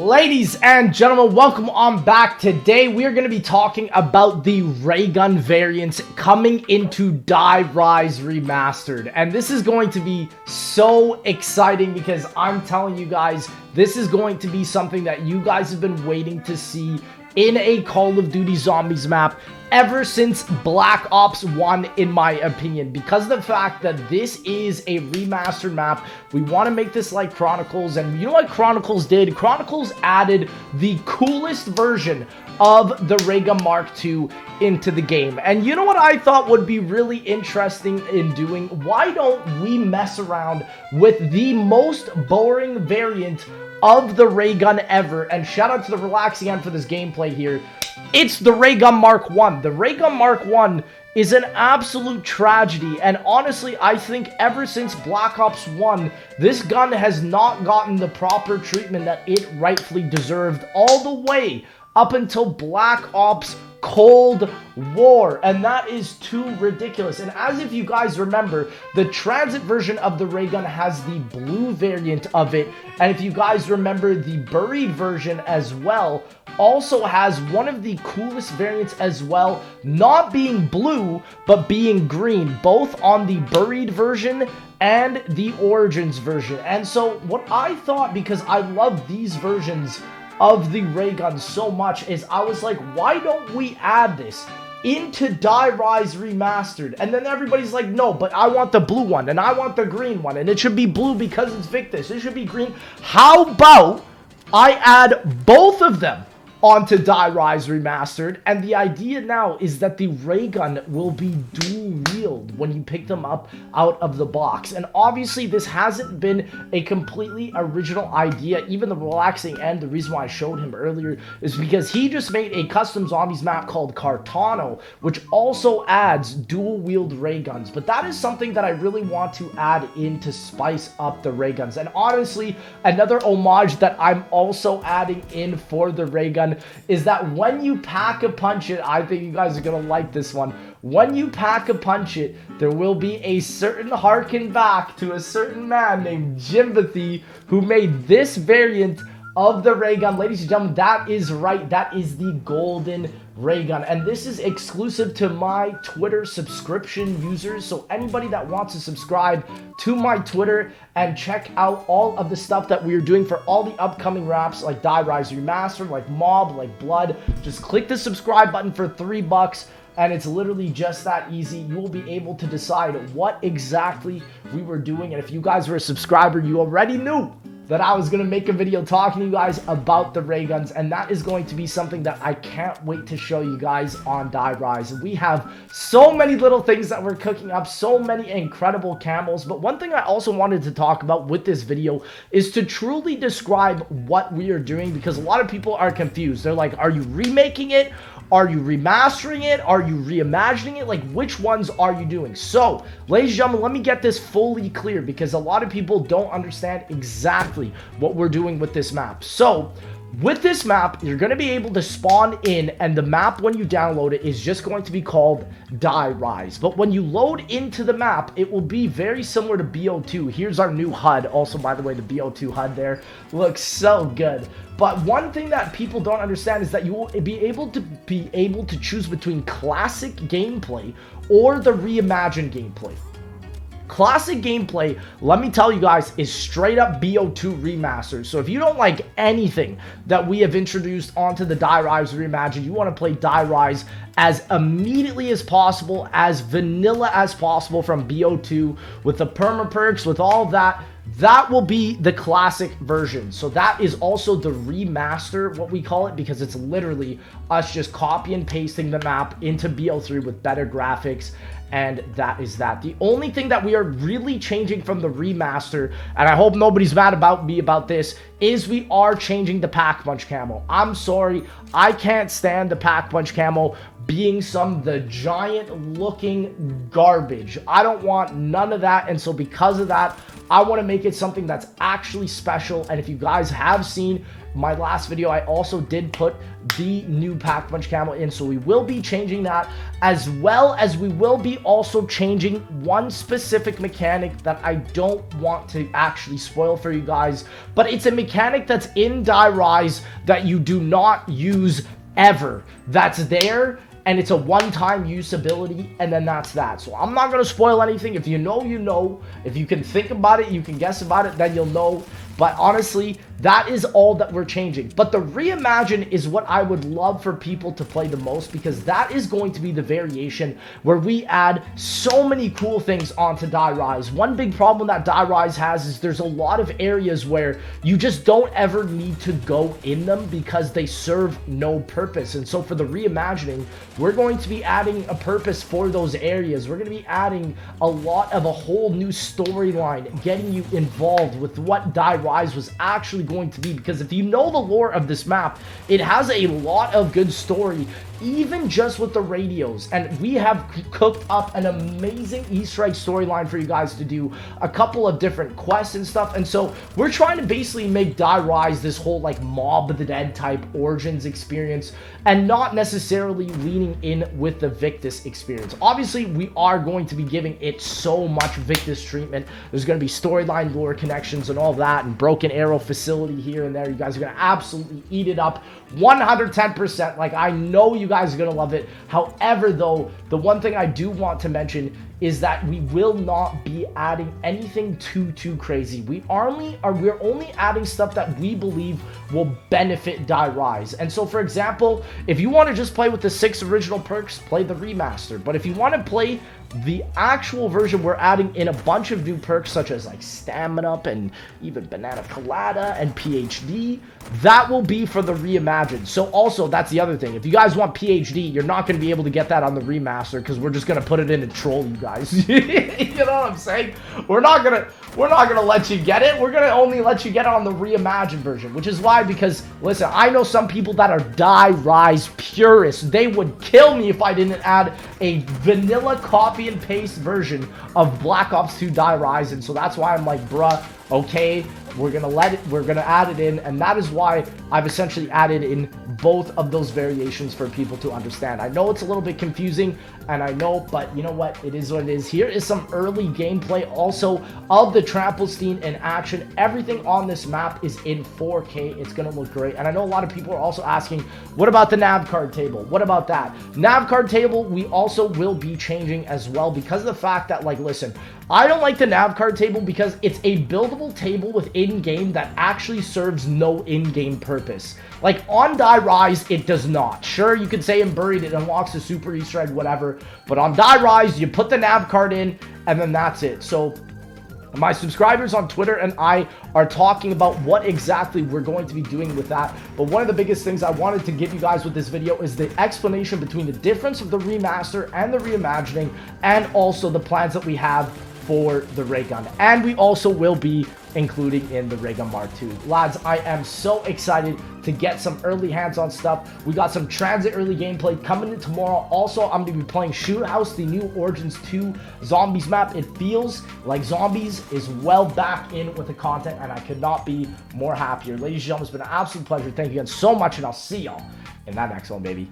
Ladies and gentlemen, welcome on back. Today we are going to be talking about the Raygun variants coming into Rise Remastered. And this is going to be so exciting because I'm telling you guys, this is going to be something that you guys have been waiting to see in a Call of Duty Zombies map ever since Black Ops 1, in my opinion, because of the fact that this is a remastered map. We want to make this like Chronicles, and you know what Chronicles did? Chronicles added the coolest version of the Raygun Mark II into the game. And you know what I thought would be really interesting in doing? Why don't we mess around with the most boring variant of the Raygun ever? And shout out to the Relaxing End for this gameplay here. It's the Raygun Mark I. The Raygun Mark I is an absolute tragedy, and honestly, I think ever since Black Ops 1, this gun has not gotten the proper treatment that it rightfully deserved all the way up until Black Ops Cold War, and that is too ridiculous. And as if you guys remember, the transit version of the Raygun has the blue variant of it, and if you guys remember, the buried version as well also has one of the coolest variants as well, not being blue but being green, both on the buried version and the Origins version. And so what I thought, because I love these versions of the Raygun so much, is I was like, why don't we add this into Rise Remastered? And then everybody's like, no, but I want the blue one and I want the green one, and it should be blue because it's Victus, it should be green. How about I add both of them onto Rise Remastered? And the idea now is that the Raygun will be dual wield when you pick them up out of the box. And obviously this hasn't been a completely original idea. Even the Relaxing End, the reason why I showed him earlier is because he just made a custom zombies map called Cartano, which also adds dual wield ray guns. But that is something that I really want to add in to spice up the ray guns. And honestly, another homage that I'm also adding in for the Raygun is that when you pack a punch it, I think you guys are gonna like this one. When you pack a punch it, there will be a certain harken back to a certain man named Jimothy who made this variant of the Raygun. Ladies and gentlemen, that is right, that is the golden Raygun, and this is exclusive to my Twitter subscription users. So anybody that wants to subscribe to my Twitter and check out all of the stuff that we are doing for all the upcoming wraps like Rise Remastered, like Mob, like Blood, just click the subscribe button for $3, and it's literally just that easy. You will be able to decide what exactly we were doing, and if you guys were a subscriber, you already knew that I was going to make a video talking to you guys about the Rayguns, and that is going to be something that I can't wait to show you guys on Rise. We have so many little things that we're cooking up, so many incredible camos, but one thing I also wanted to talk about with this video is to truly describe what we are doing, because a lot of people are confused. They're like, are you remaking it? Are you remastering it? Are you reimagining it? Like, which ones are you doing? So, ladies and gentlemen, let me get this fully clear, because a lot of people don't understand exactly what we're doing with this map. So, with this map, you're going to be able to spawn in, and the map, when you download it, is just going to be called Rise. But when you load into the map, it will be very similar to BO2. Here's our new HUD. Also, by the way, the BO2 HUD there looks so good. But one thing that people don't understand is that you will be able to choose between classic gameplay or the reimagined gameplay. Classic gameplay, let me tell you guys, is straight up BO2 remastered. So if you don't like anything that we have introduced onto the Rise Reimagined, you want to play Rise as immediately as possible, as vanilla as possible from BO2, with the perma perks, with all of that, that will be the classic version. So that is also the remaster, what we call it, because it's literally us just copy and pasting the map into BO3 with better graphics, and that is that. The only thing that we are really changing from the remaster, and I hope nobody's mad about me about this, is we are changing the pack punch camo. I'm sorry, I can't stand the pack punch camo being the giant looking garbage. I don't want none of that, and so because of that, I want to make it something that's actually special. And if you guys have seen my last video, I also did put the new Pack Punch camo in, so we will be changing that, as well as we will be also changing one specific mechanic that I don't want to actually spoil for you guys, but it's a mechanic that's in Die Rise that you do not use ever. That's there, and it's a one-time use ability, and then that's that. So I'm not going to spoil anything. If you know, you know. If you can think about it, you can guess about it, then you'll know. But honestly, that is all that we're changing. But the Reimagine is what I would love for people to play the most, because that is going to be the variation where we add so many cool things onto Die Rise. One big problem that Die Rise has is there's a lot of areas where you just don't ever need to go in them because they serve no purpose. And so for the Reimagining, we're going to be adding a purpose for those areas. We're going to be adding a lot of a whole new storyline, getting you involved with what Die Rise was actually going to be, because if you know the lore of this map, it has a lot of good story, even just with the radios. And we have cooked up an amazing Easter egg storyline for you guys to do, a couple of different quests and stuff. And so we're trying to basically make Die Rise this whole like Mob of the Dead type Origins experience, and not necessarily leaning in with the Victus experience. Obviously, we are going to be giving it so much Victus treatment. There's going to be storyline lore connections and all that, and Broken Arrow facility here and there. You guys are going to absolutely eat it up 110%. Like, I know you guys are going to love it. However, though, the one thing I do want to mention is that we will not be adding anything too crazy. We're only adding stuff that we believe will benefit Die Rise. And so, for example, if you want to just play with the 6 original perks, play the Remastered. But if you want to play the actual version, we're adding in a bunch of new perks such as like Stamina Up and even Banana Colada and PhD. That will be for the Reimagined. So also, that's the other thing. If you guys want PhD, you're not going to be able to get that on the Remaster, because we're just going to put it in to troll you guys. You know what I'm saying? We're not gonna let you get it. We're gonna only let you get it on the Reimagined version, which is why, because listen, I know some people that are Die Rise purists. They would kill me if I didn't add a vanilla copy and paste version of Black Ops 2 Die Rise, and so that's why I'm like, bruh, okay, we're gonna add it in, and that is why I've essentially added in both of those variations for people to understand. I know it's a little bit confusing, and I know, but you know what? It is what it is. Here is some early gameplay also of the Tramplestein in action. Everything on this map is in 4K. It's gonna look great. And I know a lot of people are also asking, what about the nav card table? What about that? Nav card table, we also will be changing as well, because of the fact that, like, listen, I don't like the nav card table because it's a buildable table with in-game that actually serves no in-game purpose. Like, on Die Rise, it does not. Sure, you could say in Buried it unlocks a super Easter egg, whatever, but on Die Rise, you put the nav card in, and then that's it. So my subscribers on Twitter and I are talking about what exactly we're going to be doing with that. But one of the biggest things I wanted to give you guys with this video is the explanation between the difference of the Remaster and the Reimagining, and also the plans that we have for the Raygun. And we also will be including in the Raygun Mark II. Lads, I am so excited to get some early hands-on stuff. We got some transit early gameplay coming in tomorrow. Also, I'm going to be playing Shoot House, the new Origins 2 Zombies map. It feels like Zombies is well back in with the content, and I could not be more happier. Ladies and gentlemen, it's been an absolute pleasure. Thank you again so much, and I'll see y'all in that next one, baby.